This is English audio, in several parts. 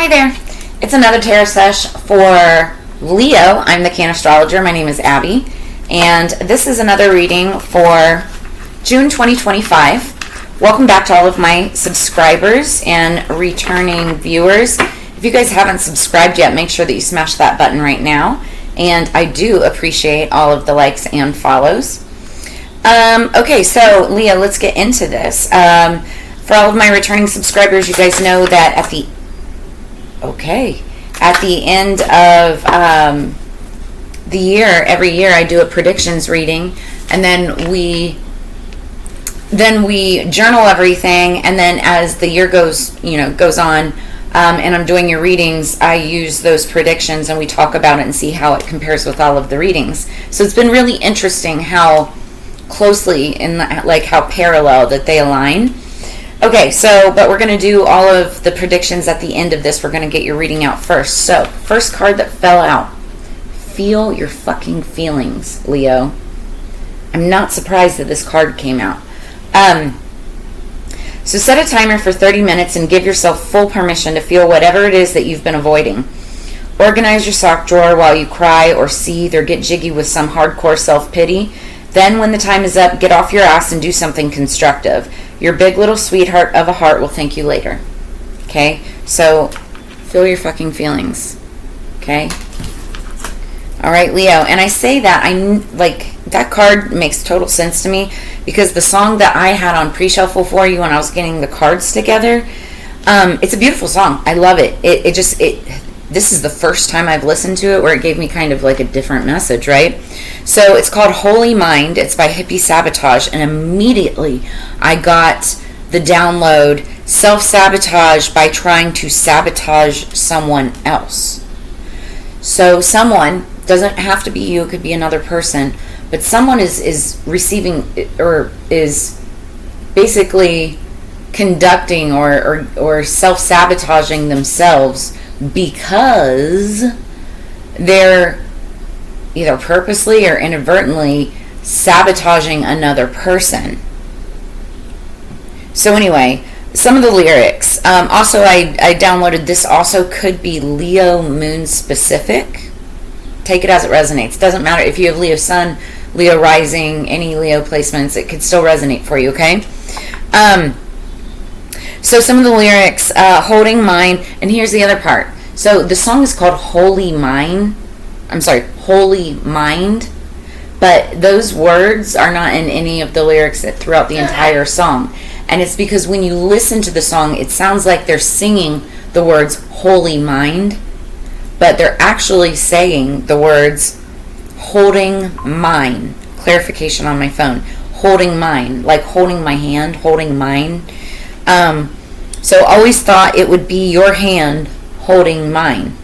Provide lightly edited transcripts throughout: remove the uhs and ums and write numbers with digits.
Hi there. It's another tarot sesh for Leo. I'm the CareerReading. My name is Abby, and this is another reading for June 2025. Welcome back to all of my subscribers and returning viewers. If you guys haven't subscribed yet, make sure that you smash that button right now. And I do appreciate all of the likes and follows. Okay, so Leo, let's get into this. For all of my returning subscribers, you guys know that at the end of the year, every year I do a predictions reading, and then we journal everything, and then as the year goes on, and I'm doing your readings, I use those predictions and we talk about it and see how it compares with all of the readings. So it's been really interesting how closely how parallel that they align. Okay, but we're going to do all of the predictions at the end of this. We're going to get your reading out first. So, first card that fell out. Feel your fucking feelings, Leo. I'm not surprised that this card came out. So set a timer for 30 minutes and give yourself full permission to feel whatever it is that you've been avoiding. Organize your sock drawer while you cry or seethe or get jiggy with some hardcore self-pity. Then when the time is up, get off your ass and do something constructive. Your big little sweetheart of a heart will thank you later. Okay? So, feel your fucking feelings. Okay? Alright, Leo. And I say that, that card makes total sense to me because the song that I had on pre-shuffle for you when I was getting the cards together, it's a beautiful song. I love it. This is the first time I've listened to it where it gave me kind of like a different message, right? So it's called Holy Mind. It's by Self-Sabotage, and immediately I got the download, self-sabotage by trying to sabotage someone else. So someone, doesn't have to be you, it could be another person, but someone is receiving or is basically conducting or self-sabotaging themselves because they're either purposely or inadvertently sabotaging another person. So anyway, some of the lyrics. Also, I downloaded this. Also could be Leo moon specific. Take it as it resonates. Doesn't matter if you have Leo sun, Leo rising, any Leo placements. It could still resonate for you, okay? So some of the lyrics, holding mind, and here's the other part. So the song is called Holy Mind, but those words are not in any of the lyrics throughout the entire song. And it's because when you listen to the song, it sounds like they're singing the words Holy Mind, but they're actually saying the words holding mine. Clarification on my phone. Holding mine, like holding my hand, holding mine. So always thought it would be your hand holding mine.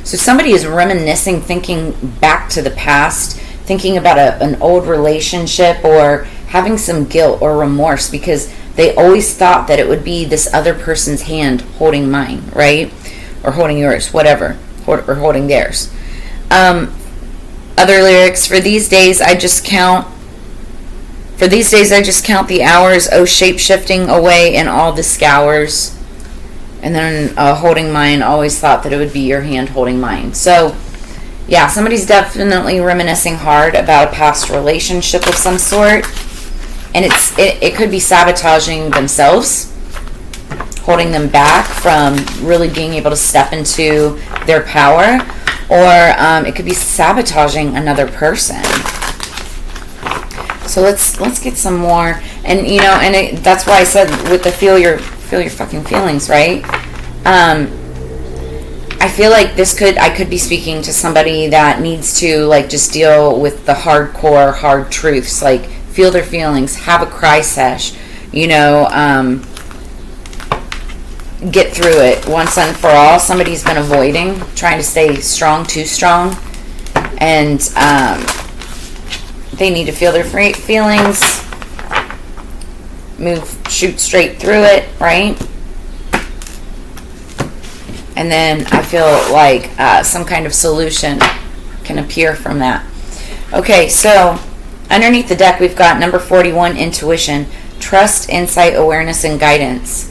So somebody is reminiscing, thinking back to the past, thinking about an old relationship or having some guilt or remorse because they always thought that it would be this other person's hand holding mine, right? Or holding yours, whatever, or holding theirs. Other lyrics, for these days I just count the hours, oh, shape-shifting away in all the scours. And then holding mine, always thought that it would be your hand holding mine. So, yeah, somebody's definitely reminiscing hard about a past relationship of some sort. And it could be sabotaging themselves, holding them back from really being able to step into their power. Or it could be sabotaging another person. So let's get some more, and that's why I said with the feel your fucking feelings, right? I feel like I could be speaking to somebody that needs to just deal with the hardcore hard truths, like feel their feelings, have a cry sesh, get through it once and for all. Somebody's been avoiding, trying to stay strong, too strong, and they need to feel their feelings, shoot straight through it, right? And then I feel like some kind of solution can appear from that. Okay, so underneath the deck we've got number 41, intuition, trust, insight, awareness, and guidance.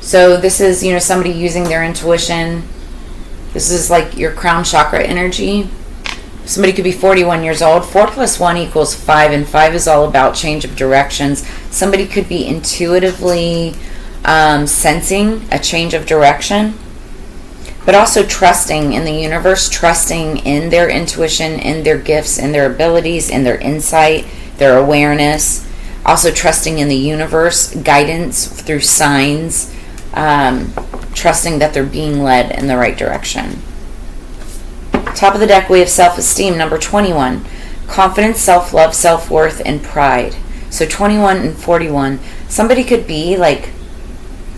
So this is, somebody using their intuition. This is like your crown chakra energy. Somebody could be 41 years old. 4 + 1 = 5, and 5 is all about change of directions. Somebody could be intuitively sensing a change of direction, but also trusting in the universe, trusting in their intuition, in their gifts, in their abilities, in their insight, their awareness. Also trusting in the universe, guidance through signs, trusting that they're being led in the right direction. Top of the deck, we have self-esteem, number 21. Confidence, self-love, self-worth, and pride. So 21 and 41. Somebody could be like,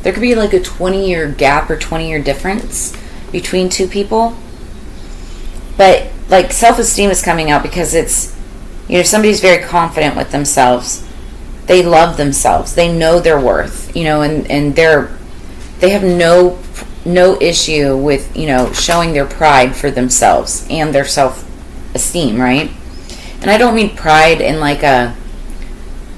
there could be like a 20-year gap or 20-year difference between two people. But like self-esteem is coming out because it's, somebody's very confident with themselves. They love themselves. They know their worth, and they have no issue with, showing their pride for themselves and their self-esteem, right? And I don't mean pride in like an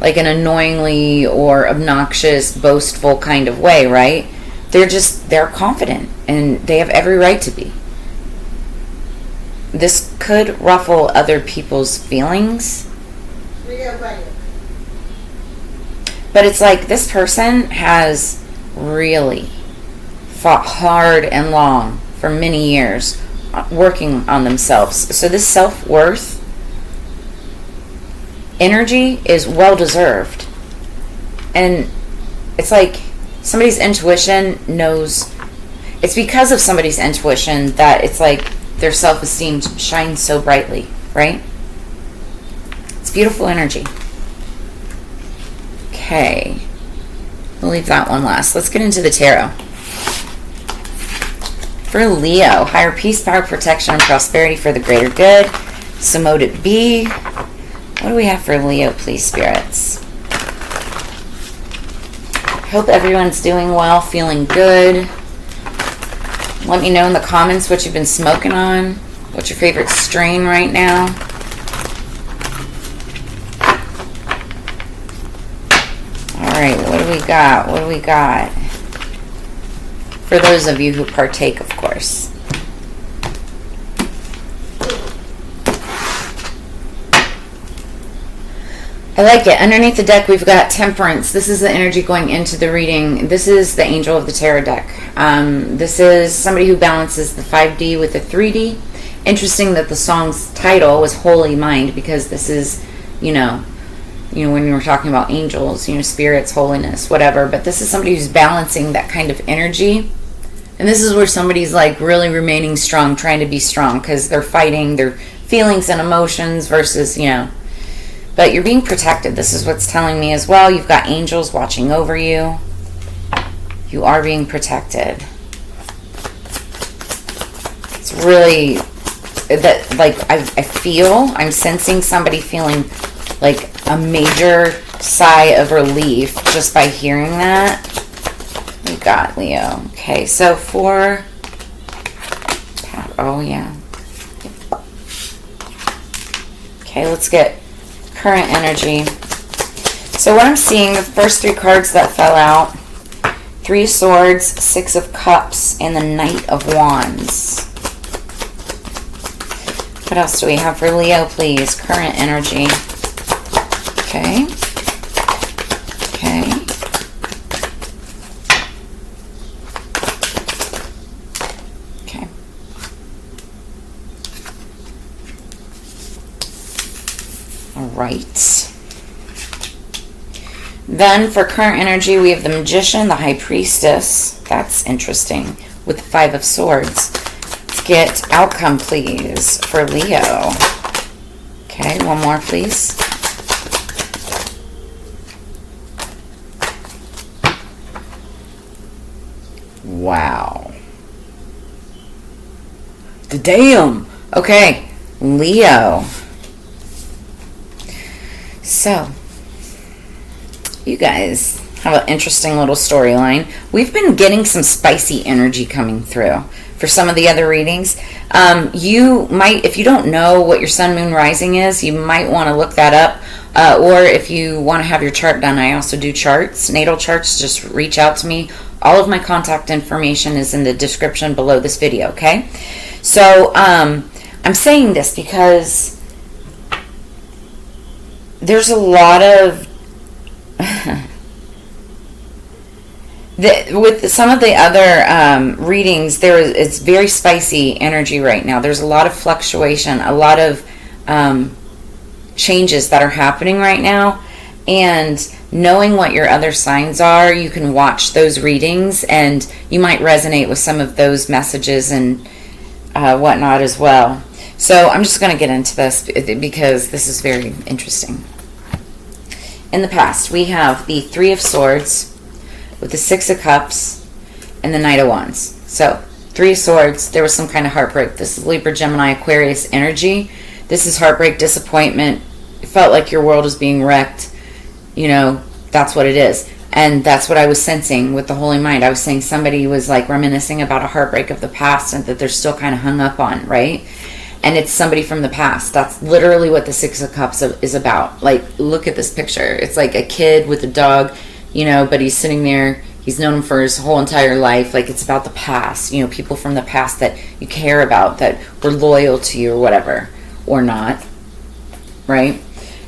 annoyingly or obnoxious, boastful kind of way, right? They're confident, and they have every right to be. This could ruffle other people's feelings. But it's like this person has really fought hard and long for many years working on themselves. So this self-worth energy is well-deserved. And it's like somebody's intuition knows, it's because of somebody's intuition that it's like their self-esteem shines so brightly, right? It's beautiful energy. Okay, we'll leave that one last. Let's get into the tarot. For Leo, higher peace, power, protection, and prosperity for the greater good. So mote it be. What do we have for Leo, please, spirits? Hope everyone's doing well, feeling good. Let me know in the comments what you've been smoking on. What's your favorite strain right now? Alright, what do we got? What do we got? For those of you who partake, of course. I like it. Underneath the deck, we've got Temperance. This is the energy going into the reading. This is the Angel of the Tarot deck. This is somebody who balances the 5D with the 3D. Interesting that the song's title was Holy Mind, because this is, when you were talking about angels, spirits, holiness, whatever. But this is somebody who's balancing that kind of energy. And this is where somebody's like really remaining strong, trying to be strong, because they're fighting their feelings and emotions versus, But you're being protected. This is what's telling me as well. You've got angels watching over you. You are being protected. It's really that, like, I'm sensing somebody feeling like a major sigh of relief just by hearing that. We got Leo. Okay, so for, oh yeah. Okay, let's get current energy. So what I'm seeing, the first 3 cards that fell out, 3 of Swords, 6 of Cups, and the Knight of Wands. What else do we have for Leo, please? Current energy. Okay. Okay. Okay. All right. Then for current energy, we have the Magician, the High Priestess. That's interesting. With the 5 of Swords. Let's get outcome, please, for Leo. Okay, one more, please. Wow. Damn. Okay, Leo. So, you guys have an interesting little storyline. We've been getting some spicy energy coming through for some of the other readings. You might, if you don't know what your sun, moon, rising is, you might want to look that up. Or if you want to have your chart done, I also do charts, natal charts. Just reach out to me All of my contact information is in the description below this video, okay? So, I'm saying this because there's a lot of... with some of the other readings, it's very spicy energy right now. There's a lot of fluctuation, a lot of changes that are happening right now. And knowing what your other signs are, you can watch those readings and you might resonate with some of those messages and whatnot as well. So I'm just going to get into this because this is very interesting. In the past, we have the Three of Swords with the Six of Cups and the Knight of Wands. So, Three of Swords, there was some kind of heartbreak. This is Libra, Gemini, Aquarius energy. This is heartbreak, disappointment. It felt like your world was being wrecked. You know, that's what it is. And that's what I was sensing with the Holy Mind. I was saying somebody was like reminiscing about a heartbreak of the past and that they're still kind of hung up on, right? And it's somebody from the past. That's literally what the Six of Cups is about. Like, look at this picture. It's like a kid with a dog, you know, but he's sitting there. He's known him for his whole entire life. Like, it's about the past, you know, people from the past that you care about, that were loyal to you or whatever, or not, right?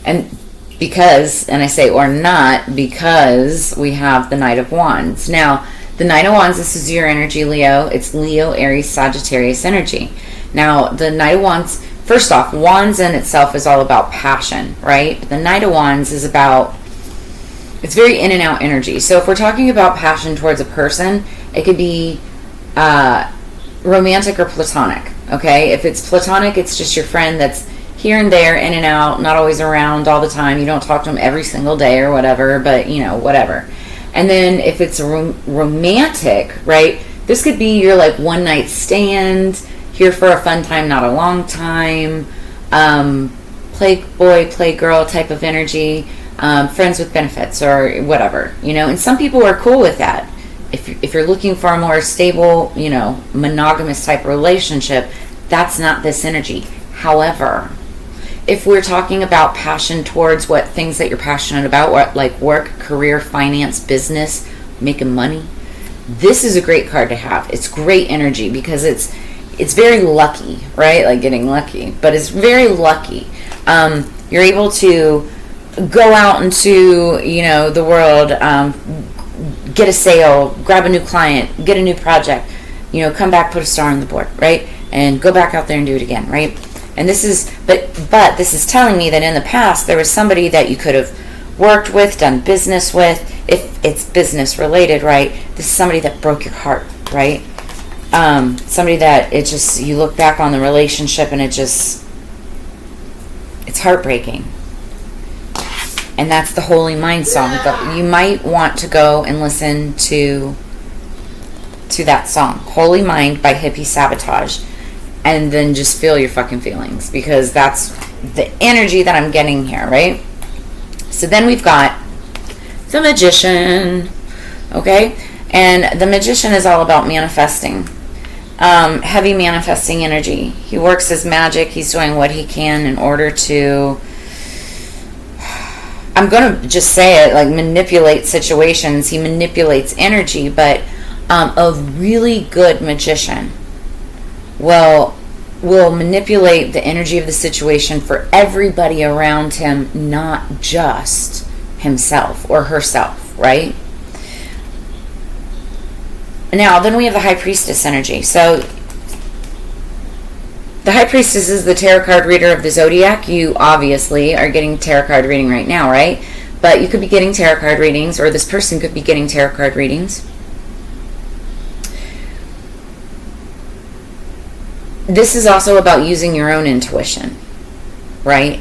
And because, and I say or not, because we have the Knight of Wands. Now, the Knight of Wands, this is your energy, Leo. It's Leo, Aries, Sagittarius energy. Now, the Knight of Wands, first off, Wands in itself is all about passion, right? The Knight of Wands is about, it's very in and out energy. So if we're talking about passion towards a person, it could be romantic or platonic, okay? If it's platonic, it's just your friend that's here and there, in and out, not always around all the time. You don't talk to them every single day or whatever, but, you know, whatever. And then if it's romantic, right, this could be your, like, one-night stand, here for a fun time, not a long time, play boy, play girl type of energy, friends with benefits or whatever, you know. And some people are cool with that. If you're looking for a more stable, you know, monogamous type relationship, that's not this energy. However, if we're talking about passion towards what things that you're passionate about, what, like work, career, finance, business, making money, this is a great card to have. It's great energy because it's very lucky, right? Like getting lucky, but it's very lucky. You're able to go out into, you know, the world, get a sale, grab a new client, get a new project, you know, come back, put a star on the board, right? And go back out there and do it again, right? And this is, but this is telling me that in the past there was somebody that you could have worked with, done business with, if it's business related, right? This is somebody that broke your heart, right? Somebody that it just, you look back on the relationship and it's heartbreaking. And that's the Holy Mind song. But you might want to go and listen to that song, Holy Mind by Hippie Sabotage, and then just feel your fucking feelings, because that's the energy that I'm getting here, right? So then we've got the Magician, okay? And the Magician is all about manifesting. Heavy manifesting energy. He works his magic. He's doing what he can in order to, I'm going to just say it, like manipulate situations. He manipulates energy, but a really good magician will manipulate the energy of the situation for everybody around him, not just himself or herself, right? Now, then we have the High Priestess energy. So, the High Priestess is the tarot card reader of the Zodiac. You obviously are getting tarot card reading right now, right? But you could be getting tarot card readings, or this person could be getting tarot card readings. This is also about using your own intuition, right?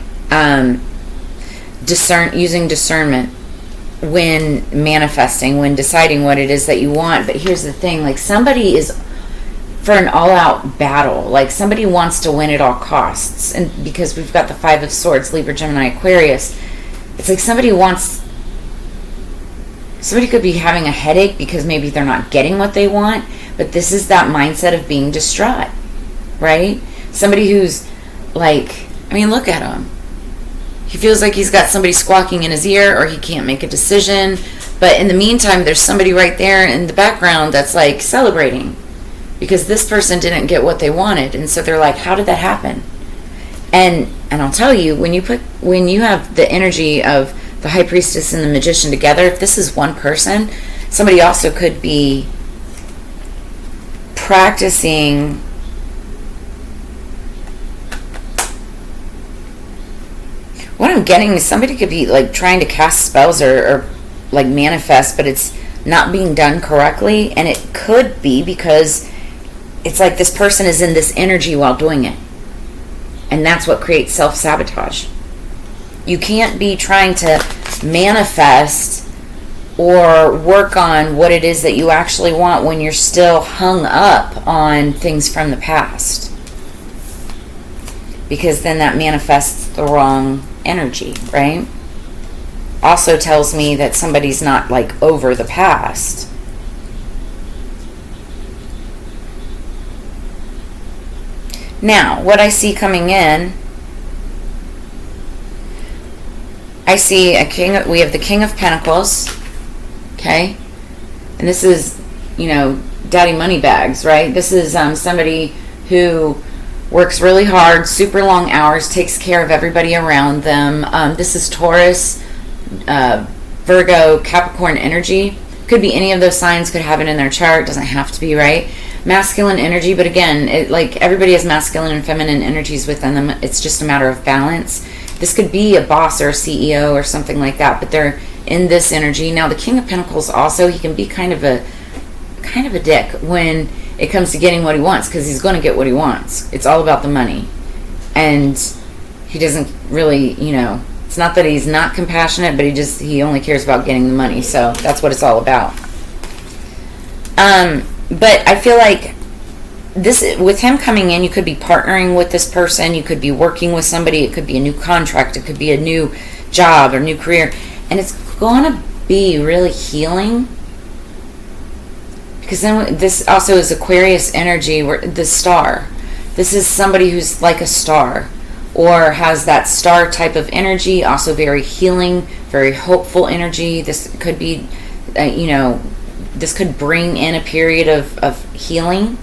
Using discernment when manifesting, when deciding what it is that you want. But here's the thing, like somebody is for an all-out battle, like somebody wants to win at all costs. And because we've got the Five of Swords, Libra, Gemini, Aquarius, it's like somebody could be having a headache because maybe they're not getting what they want, but this is that mindset of being distraught, right? Somebody who's like, I mean, look at him. He feels like he's got somebody squawking in his ear, or he can't make a decision. But in the meantime, there's somebody right there in the background that's like celebrating because this person didn't get what they wanted. And so they're like, how did that happen? And I'll tell you, when you have the energy of the high priestess and the magician together, if this is one person, somebody also could be practicing what I'm getting is somebody could be like trying to cast spells or like manifest, but it's not being done correctly. And it could be because it's like this person is in this energy while doing it. And that's what creates self-sabotage. You can't be trying to manifest or work on what it is that you actually want when you're still hung up on things from the past. Because then that manifests the wrong energy, right? Also tells me that somebody's not like over the past. Now, what I see coming in, I see we have the King of Pentacles, okay? And this is, Daddy Moneybags, right? This is somebody who works really hard, super long hours, takes care of everybody around them. This is Taurus, Virgo, Capricorn energy. Could be any of those signs, could have it in their chart, doesn't have to be, right? Masculine energy, but again, everybody has masculine and feminine energies within them. It's just a matter of balance. This could be a boss or a CEO or something like that, but they're in this energy. Now, the King of Pentacles also, he can be kind of a dick when it comes to getting what he wants, because he's going to get what he wants. It's all about the money. And he doesn't really, it's not that he's not compassionate, but he only cares about getting the money. So that's what it's all about. But I feel like this, with him coming in, you could be partnering with this person, you could be working with somebody, it could be a new contract, it could be a new job or new career, and it's going to be really healing. Because then this also is Aquarius energy, where the star. This is somebody who's like a star or has that star type of energy, also very healing, very hopeful energy. This could be, this could bring in a period of healing.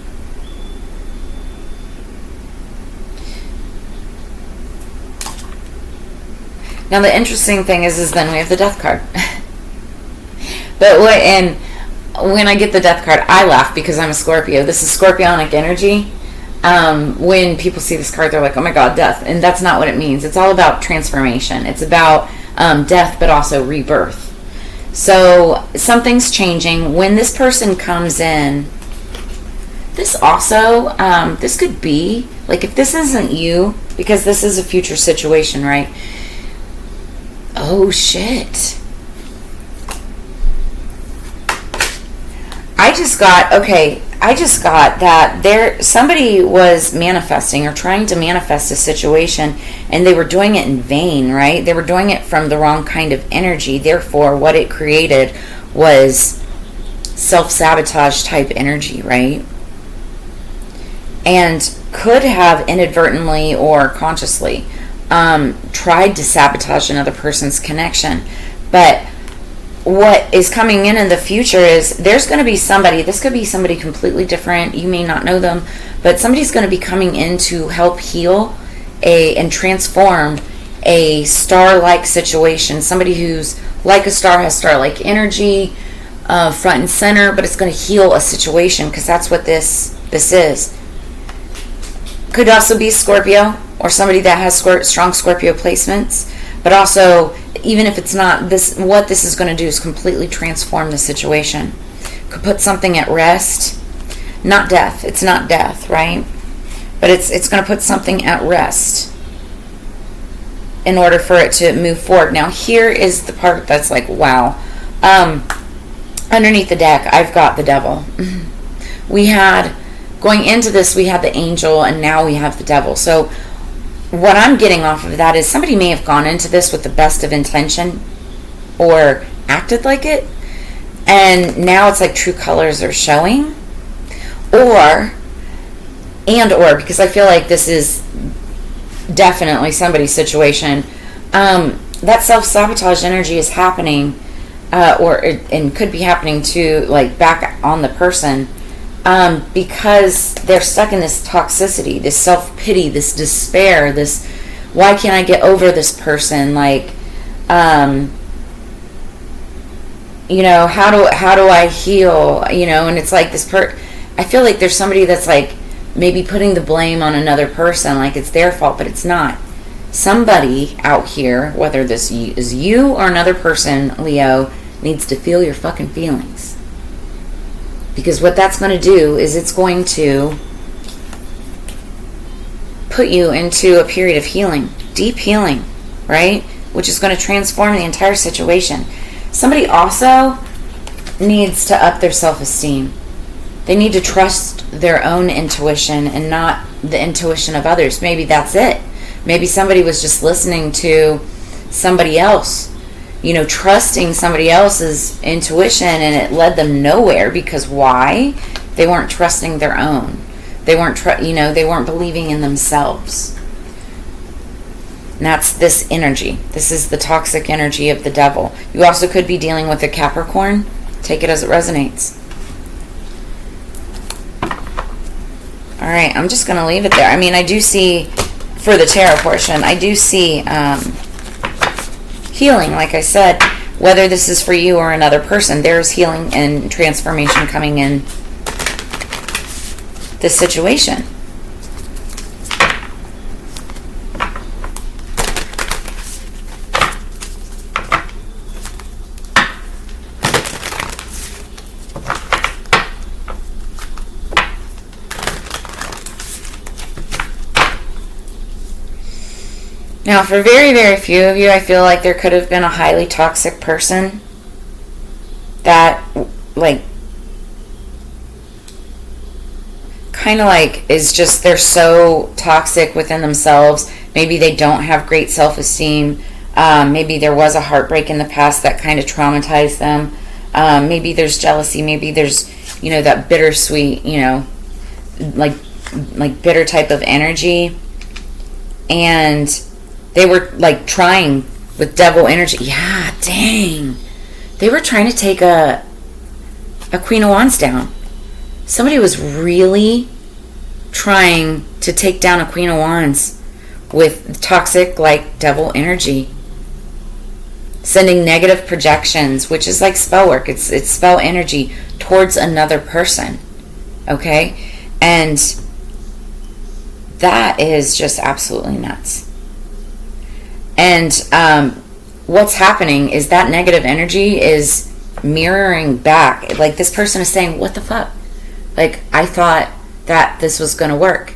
Now the interesting thing is then we have the Death card. But when I get the Death card, I laugh because I'm a Scorpio. This is Scorpionic energy. When people see this card, they're like, oh my God, death. And that's not what it means. It's all about transformation. It's about death, but also rebirth. So something's changing. When this person comes in, this also, this could be, like if this isn't you, because this is a future situation, right? Oh, shit. I just got that somebody was manifesting or trying to manifest a situation, and they were doing it in vain, right? They were doing it from the wrong kind of energy. Therefore, what it created was self-sabotage type energy, right? And could have inadvertently or consciously tried to sabotage another person's connection. But what is coming in the future is there's going to be somebody, this could be somebody completely different, you may not know them, but somebody's going to be coming in to help heal and transform a star-like situation. Somebody who's like a star, has star-like energy, front and center, but it's going to heal a situation, because that's what this is. Could also be Scorpio, or somebody that has strong Scorpio placements, but also, even if it's not, what this is going to do is completely transform the situation. Could put something at rest. Not death. It's not death, right? But it's going to put something at rest in order for it to move forward. Now, here is the part that's like, wow. Underneath the deck, I've got the devil. Going into this, we had the angel, and now we have the devil. So what I'm getting off of that is somebody may have gone into this with the best of intention or acted like it, and now it's like true colors are showing. Or because I feel like this is definitely somebody's situation, that self-sabotage energy is happening and could be happening to, like, back on the person, because they're stuck in this toxicity, this self-pity, this despair, this, why can't I get over this person? Like, you know, how do I heal? You know, and it's like this I feel like there's somebody that's like maybe putting the blame on another person, like it's their fault, but it's not. Somebody out here, whether this is you or another person, Leo, needs to feel your fucking feelings. Because what that's going to do is it's going to put you into a period of healing, deep healing, right? Which is going to transform the entire situation. Somebody also needs to up their self-esteem. They need to trust their own intuition and not the intuition of others. Maybe that's it. Maybe somebody was just listening to somebody else, you know, trusting somebody else's intuition, and it led them nowhere. Because why? They weren't trusting their own. They weren't, they weren't believing in themselves. And that's this energy. This is the toxic energy of the devil. You also could be dealing with a Capricorn. Take it as it resonates. All right, I'm just going to leave it there. I mean, I do see, for the tarot portion, I do see healing, like I said. Whether this is for you or another person, there's healing and transformation coming in this situation. Now, for very, very few of you, I feel like there could have been a highly toxic person that, like, kind of like is just, they're so toxic within themselves. Maybe they don't have great self-esteem. Maybe there was a heartbreak in the past that kind of traumatized them. Maybe there's jealousy. Maybe there's, that bittersweet, like bitter type of energy. And they were like trying with devil energy. Yeah, dang. They were trying to take a Queen of Wands down. Somebody was really trying to take down a Queen of Wands with toxic, like, devil energy. Sending negative projections, which is like spell work. It's spell energy towards another person. Okay? And that is just absolutely nuts. And what's happening is that negative energy is mirroring back. Like, this person is saying, what the fuck? Like, I thought that this was going to work.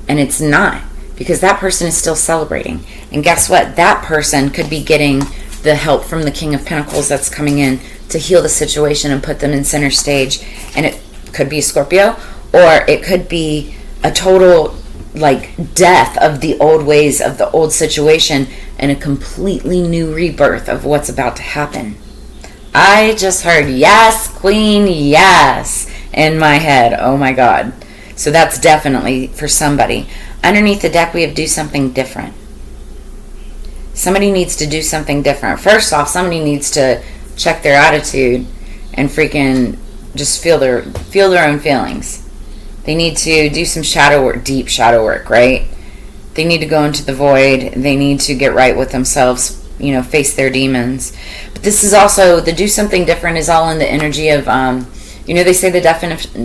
And it's not. Because that person is still celebrating. And guess what? That person could be getting the help from the King of Pentacles that's coming in to heal the situation and put them in center stage. And it could be a Scorpio. Or it could be a total, like, death of the old ways of the old situation and a completely new rebirth of what's about to happen. I just heard yes, queen, yes in my head. Oh my God. So that's definitely for somebody. Underneath the deck we have do something different. Somebody needs to do something different. First off, somebody needs to check their attitude and freaking just feel their own feelings. They need to do some shadow work, deep shadow work, right? They need to go into the void. They need to get right with themselves, face their demons. But this is also, the do something different is all in the energy of, they say the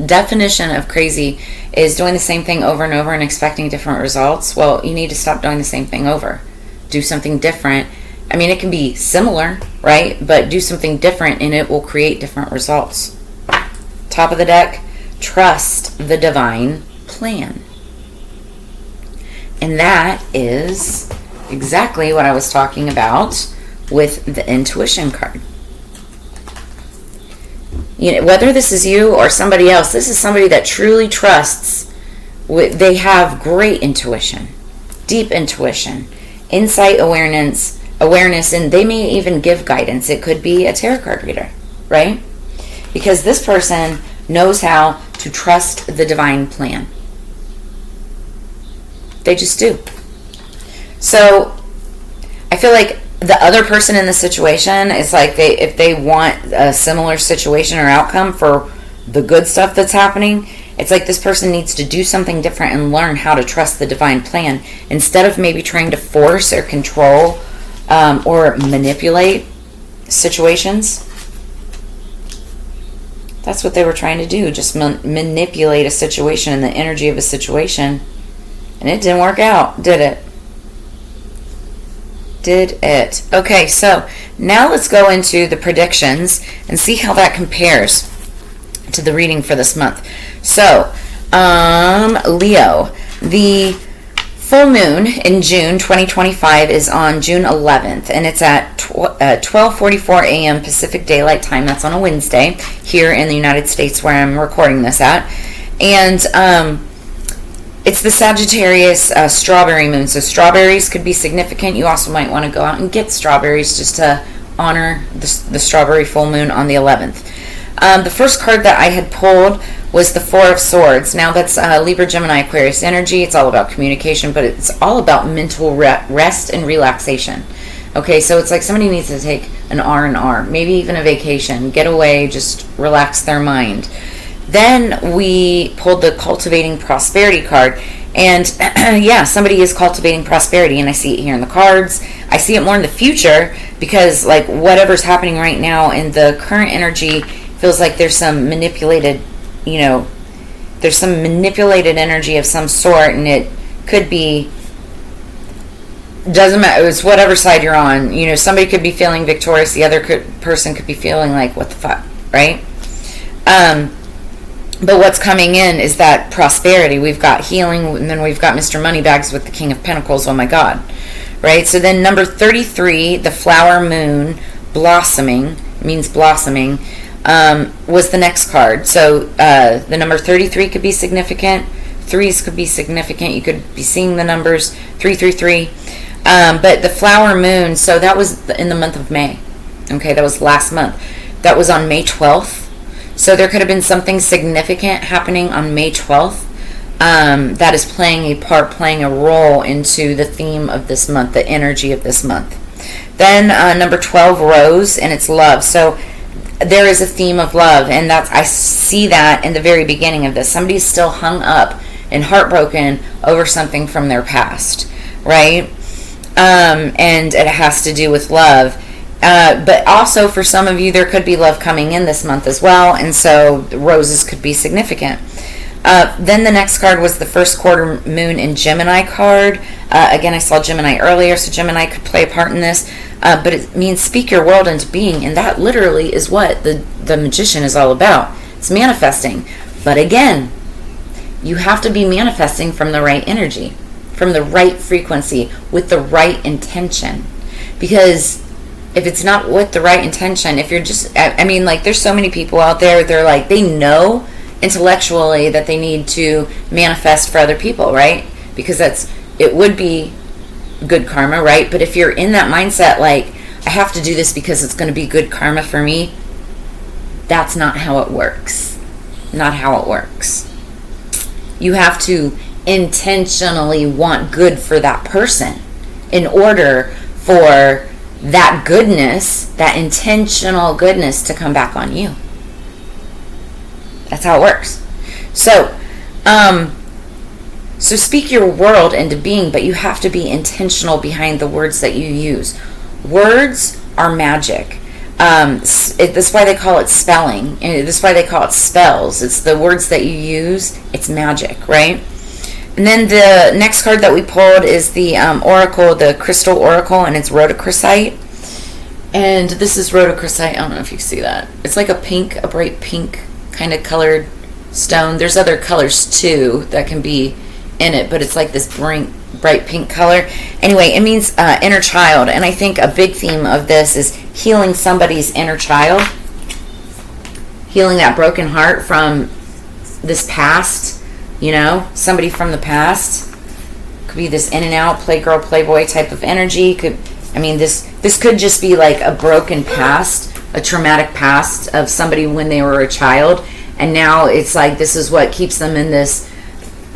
definition of crazy is doing the same thing over and over and expecting different results. Well, you need to stop doing the same thing over. Do something different. I mean, it can be similar, right? But do something different and it will create different results. Top of the deck. Trust the divine plan. And that is exactly what I was talking about with the intuition card. Whether this is you or somebody else, this is somebody that truly trusts. They have great intuition, deep intuition, insight, awareness, and they may even give guidance. It could be a tarot card reader, right? Because this person knows how to trust the divine plan. They just do. So I feel like the other person in the situation is like, if they want a similar situation or outcome for the good stuff that's happening, it's like this person needs to do something different and learn how to trust the divine plan instead of maybe trying to force or control or manipulate situations. That's what they were trying to do, just manipulate a situation and the energy of a situation. And it didn't work out, did it? Did it? Okay, so now let's go into the predictions and see how that compares to the reading for this month. So, Leo, the full moon in June 2025 is on June 11th, and it's at 12:44 a.m. Pacific Daylight Time. That's on a Wednesday here in the United States where I'm recording this at. And it's the Sagittarius strawberry moon, so strawberries could be significant. You also might want to go out and get strawberries just to honor the strawberry full moon on the 11th. The first card that I had pulled was the Four of Swords. Now that's Libra, Gemini, Aquarius energy. It's all about communication, but it's all about mental rest and relaxation. Okay, so it's like somebody needs to take an R&R, maybe even a vacation, get away, just relax their mind. Then we pulled the Cultivating Prosperity card. And yeah, somebody is cultivating prosperity, and I see it here in the cards. I see it more in the future because, like, whatever's happening right now in the current energy feels like there's some manipulated, there's some manipulated energy of some sort, and it could be, doesn't matter, it's whatever side you're on. Somebody could be feeling victorious, the other person could be feeling like, what the fuck, right? But what's coming in is that prosperity. We've got healing, and then we've got Mr. Moneybags with the King of Pentacles. Oh my God. Right? So then number 33, the flower moon, blossoming, means blossoming, was the next card. So the number 33 could be significant. Threes could be significant. You could be seeing the numbers 333. But the flower moon, so that was in the month of May. Okay, that was last month. That was on May 12th. So there could have been something significant happening on May 12th that is playing a part, playing a role into the theme of this month, the energy of this month. Then number 12, Rose, and it's love. So there is a theme of love, and I see that in the very beginning of this. Somebody's still hung up and heartbroken over something from their past, right? And it has to do with love. But also for some of you, there could be love coming in this month as well, and so roses could be significant. Then the next card was the first quarter moon in Gemini card. Again, I saw Gemini earlier, so Gemini could play a part in this. But it means speak your world into being, and that literally is what the magician is all about. It's manifesting. But again, you have to be manifesting from the right energy, from the right frequency, with the right intention. Because if it's not with the right intention, if you're just, there's so many people out there, they're like, they know intellectually that they need to manifest for other people, right? Because it would be good karma, right? But if you're in that mindset, like, I have to do this because it's going to be good karma for me, that's not how it works. Not how it works. You have to intentionally want good for that person in order for that goodness, that intentional goodness, to come back on you. That's how it works. So speak your world into being, but you have to be intentional behind the words that you use. Words are magic. That's why they call it spelling. And that's why they call it spells. It's the words that you use. It's magic, right? And then the next card that we pulled is the Oracle, the Crystal Oracle, and it's rhodochrosite. And this is rhodochrosite. I don't know if you see that. It's like a bright pink kind of colored stone. There's other colors too that can be in it, but it's like this bright pink color. Anyway, it means inner child. And I think a big theme of this is healing somebody's inner child. Healing that broken heart from this past. Somebody from the past. Could be this in and out, playgirl, playboy type of energy. This could just be like a broken past, a traumatic past of somebody when they were a child. And now it's like this is what keeps them in this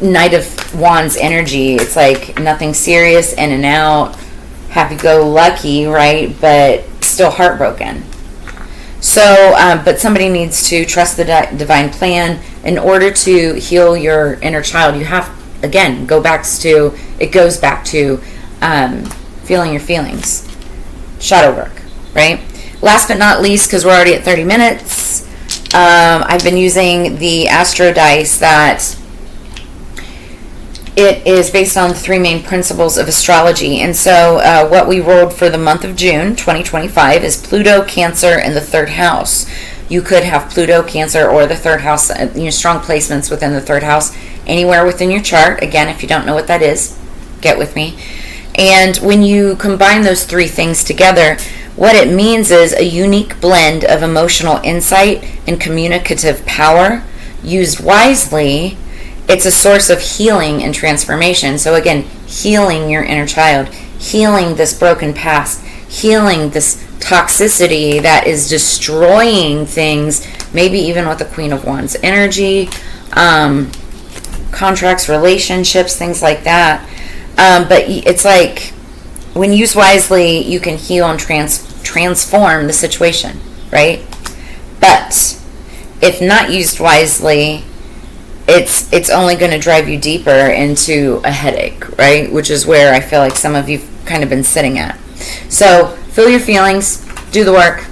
Knight of Wands energy. It's like nothing serious, in and out, happy-go-lucky, right? But still heartbroken. So, but somebody needs to trust the divine plan. In order to heal your inner child, you have, again, it goes back to feeling your feelings. Shadow work, right? Last but not least, because we're already at 30 minutes, I've been using the Astro Dice that it is based on the 3 main principles of astrology. And so what we rolled for the month of June 2025 is Pluto, Cancer, and the 3rd house. You could have Pluto, Cancer, or the 3rd house, strong placements within the 3rd house, anywhere within your chart. Again, if you don't know what that is, get with me. And when you combine those 3 things together, what it means is a unique blend of emotional insight and communicative power. Used wisely, it's a source of healing and transformation. So again, healing your inner child, healing this broken past, healing this toxicity that is destroying things, maybe even with the Queen of Wands energy, contracts, relationships, things like that. But it's like, when used wisely, you can heal and transform the situation, right? But if not used wisely, it's only going to drive you deeper into a headache, right? Which is where I feel like some of you've kind of been sitting at. So feel your feelings, do the work,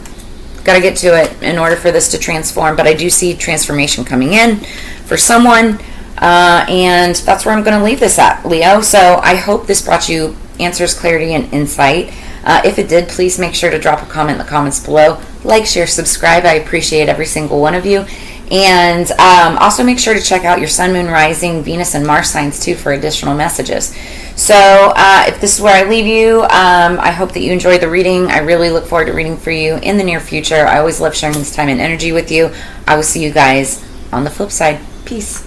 got to get to it in order for this to transform. But I do see transformation coming in for someone, and that's where I'm going to leave this at, Leo. So I hope this brought you answers, clarity, and insight. If it did, please make sure to drop a comment in the comments below. Like, share, subscribe. I appreciate every single one of you. And also make sure to check out your Sun, Moon, Rising, Venus, and Mars signs too for additional messages. So if this is where I leave you, I hope that you enjoyed the reading. I really look forward to reading for you in the near future. I always love sharing this time and energy with you. I will see you guys on the flip side. Peace.